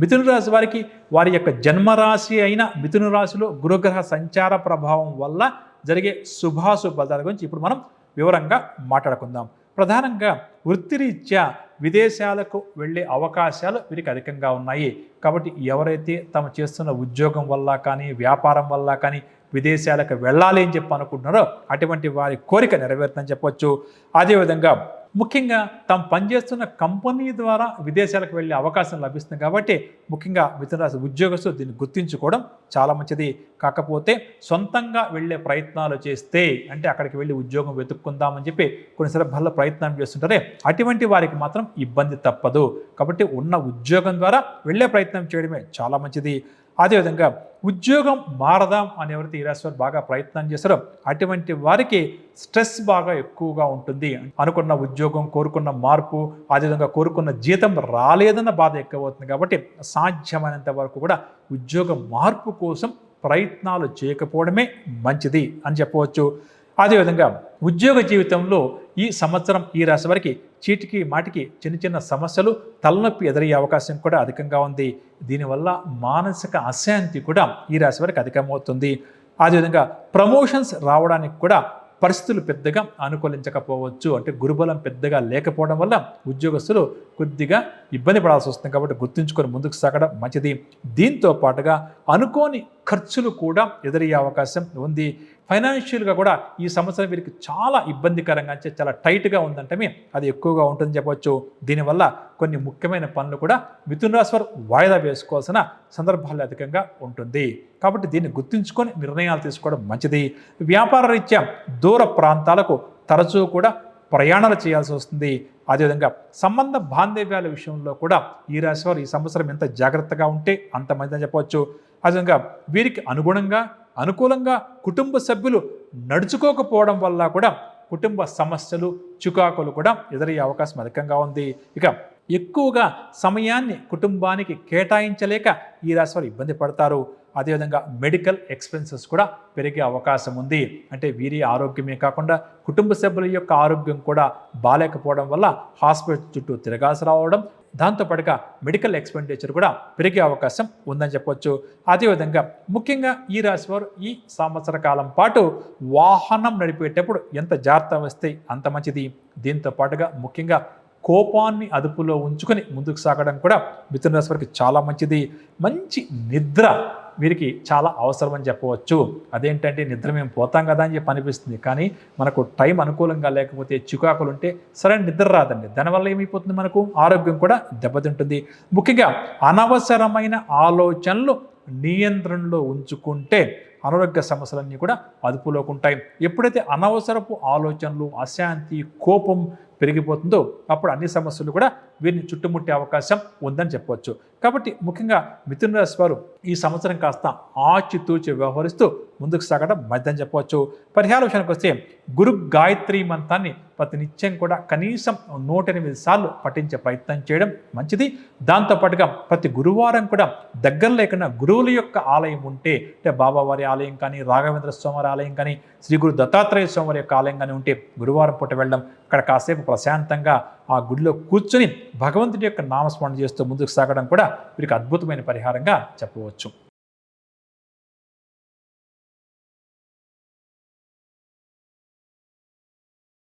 మిథున రాశి వారికి వారి యొక్క జన్మరాశి అయిన మిథున రాశిలో గురుగ్రహ సంచార ప్రభావం వల్ల జరిగే శుభాశుభాల గురించి ఇప్పుడు మనం వివరంగా మాట్లాడుకుందాం. ప్రధానంగా వృత్తిరీత్యా విదేశాలకు వెళ్ళే అవకాశాలు వీరికి అధికంగా ఉన్నాయి. కాబట్టి ఎవరైతే తమ చేస్తున్న ఉద్యోగం వల్ల కానీ వ్యాపారం వల్ల కానీ విదేశాలకు వెళ్ళాలి అని చెప్పి అనుకుంటున్నారో అటువంటి వారి కోరిక నెరవేరుతుందని చెప్పొచ్చు. అదేవిధంగా ముఖ్యంగా తాము పనిచేస్తున్న కంపెనీ ద్వారా విదేశాలకు వెళ్ళే అవకాశం లభిస్తుంది. కాబట్టి ముఖ్యంగా మిథున రాశి ఉద్యోగస్తులు దీన్ని గుర్తించుకోవడం చాలా మంచిది. కాకపోతే సొంతంగా వెళ్ళే ప్రయత్నాలు చేస్తే, అంటే అక్కడికి వెళ్ళి ఉద్యోగం వెతుక్కుందామని చెప్పి కొన్ని సందర్భాల్లో ప్రయత్నం చేస్తుంటారే, అటువంటి వారికి మాత్రం ఇబ్బంది తప్పదు. కాబట్టి ఉన్న ఉద్యోగం ద్వారా వెళ్ళే ప్రయత్నం చేయడమే చాలా మంచిది. అదేవిధంగా ఉద్యోగం మారదాం అని ఎవరైతే ఈ రాశి వారు బాగా ప్రయత్నం చేస్తారో అటువంటి వారికి స్ట్రెస్ బాగా ఎక్కువగా ఉంటుంది. అనుకున్న ఉద్యోగం, కోరుకున్న మార్పు, అదేవిధంగా కోరుకున్న జీతం రాలేదన్న బాధ ఎక్కువ అవుతుంది. కాబట్టి సాధ్యమైనంత వరకు కూడా ఉద్యోగ మార్పు కోసం ప్రయత్నాలు చేయకపోవడమే మంచిది అని చెప్పవచ్చు. అదేవిధంగా ఉద్యోగ జీవితంలో ఈ సంవత్సరం ఈ రాశి వారికి చీటికి మాటికి చిన్న చిన్న సమస్యలు, తలనొప్పి ఎదురయ్యే అవకాశం కూడా అధికంగా ఉంది. దీనివల్ల మానసిక అశాంతి కూడా ఈ రాశి వారికి అధికమవుతుంది. అదేవిధంగా ప్రమోషన్స్ రావడానికి కూడా పరిస్థితులు పెద్దగా అనుకూలించకపోవచ్చు. అంటే గురుబలం పెద్దగా లేకపోవడం వల్ల ఉద్యోగస్తులు కొద్దిగా ఇబ్బంది పడాల్సి వస్తుంది. కాబట్టి గుర్తుంచుకొని ముందుకు సాగడం మంచిది. దీంతో పాటుగా అనుకోని ఖర్చులు కూడా ఎదురయ్యే అవకాశం ఉంది. ఫైనాన్షియల్గా కూడా ఈ సంవత్సరం వీరికి చాలా ఇబ్బందికరంగా, చాలా టైట్గా ఉందంటే అది ఎక్కువగా ఉంటుందని చెప్పవచ్చు. దీనివల్ల కొన్ని ముఖ్యమైన పనులు కూడా మిథున రాశి వారు వాయిదా వేసుకోవాల్సిన సందర్భాలు అధికంగా ఉంటుంది. కాబట్టి దీన్ని గుర్తుంచుకొని నిర్ణయాలు తీసుకోవడం మంచిది. వ్యాపార రీత్యా దూర ప్రాంతాలకు తరచూ కూడా ప్రయాణాలు చేయాల్సి వస్తుంది. అదేవిధంగా సంబంధ బాంధవ్యాల విషయంలో కూడా ఈ రాశి వారు ఈ సంవత్సరం ఎంత జాగ్రత్తగా ఉంటే అంత మంచిదని చెప్పవచ్చు. అదేవిధంగా వీరికి అనుకూలంగా కుటుంబ సభ్యులు నడుచుకోకపోవడం వల్ల కూడా కుటుంబ సమస్యలు, చికాకులు కూడా ఎదురయ్యే అవకాశం అధికంగా ఉంది. ఇక ఎక్కువగా సమయాన్ని కుటుంబానికి కేటాయించలేక ఈ రాశి వారు ఇబ్బంది పడతారు. అదేవిధంగా మెడికల్ ఎక్స్పెన్సెస్ కూడా పెరిగే అవకాశం ఉంది. అంటే వీరి ఆరోగ్యమే కాకుండా కుటుంబ సభ్యుల యొక్క ఆరోగ్యం కూడా బాలేకపోవడం వల్ల హాస్పిటల్ చుట్టూ తిరగాల్సి రావడం, దాంతోపాటుగా మెడికల్ ఎక్స్పెండిచర్ కూడా పెరిగే అవకాశం ఉందని చెప్పొచ్చు. అదేవిధంగా ముఖ్యంగా ఈ రాశి వారు ఈ సంవత్సర కాలం పాటు వాహనం నడిపేటప్పుడు ఎంత జాగ్రత్త వస్తే అంత మంచిది. దీంతో పాటుగా ముఖ్యంగా కోపాన్ని అదుపులో ఉంచుకొని ముందుకు సాగడం కూడా మిథున రాశి వారికి చాలా మంచిది. మంచి నిద్ర వీరికి చాలా అవసరం అని చెప్పవచ్చు. అదేంటంటే నిద్ర మేము పోతాం కదా అని చెప్పి అనిపిస్తుంది, కానీ మనకు టైం అనుకూలంగా లేకపోతే చికాకులు ఉంటే సరైన నిద్ర రాదండి. దానివల్ల ఏమైపోతుంది, మనకు ఆరోగ్యం కూడా దెబ్బతింటుంది. ముఖ్యంగా అనవసరమైన ఆలోచనలు నియంత్రణలో ఉంచుకుంటే అనారోగ్య సమస్యలన్నీ కూడా అదుపులోకి ఉంటాయి. ఎప్పుడైతే అనవసరపు ఆలోచనలు, అశాంతి, కోపం పెరిగిపోతుందో అప్పుడు అన్ని సమస్యలు కూడా వీరిని చుట్టుముట్టే అవకాశం ఉందని చెప్పవచ్చు. కాబట్టి ముఖ్యంగా మిథున రాశి వారు ఈ సంవత్సరం కాస్త ఆచితూచి వ్యవహరిస్తూ ముందుకు సాగడం మంచిదని చెప్పవచ్చు. పరిహార విషయానికి వస్తే గురు గాయత్రి మంత్రాన్ని ప్రతి నిత్యం కూడా కనీసం 108 సార్లు పఠించే ప్రయత్నం చేయడం మంచిది. దాంతోపాటుగా ప్రతి గురువారం కూడా దగ్గరలో లేకుండా గురువుల యొక్క ఆలయం ఉంటే, అంటే బాబావారి ఆలయం కానీ, రాఘవేంద్ర స్వామి ఆలయం కానీ, శ్రీ గురు దత్తాత్రేయ స్వామి యొక్క ఆలయం కానీ ఉంటే గురువారం పూట వెళ్ళడం, అక్కడ కాసేపు ప్రశాంతంగా ఆ గుడిలో కూర్చొని భగవంతుడి యొక్క నామస్మరణ చేస్తూ ముందుకు సాగడం కూడా వీరికి అద్భుతమైన పరిహారంగా చెప్పవచ్చు.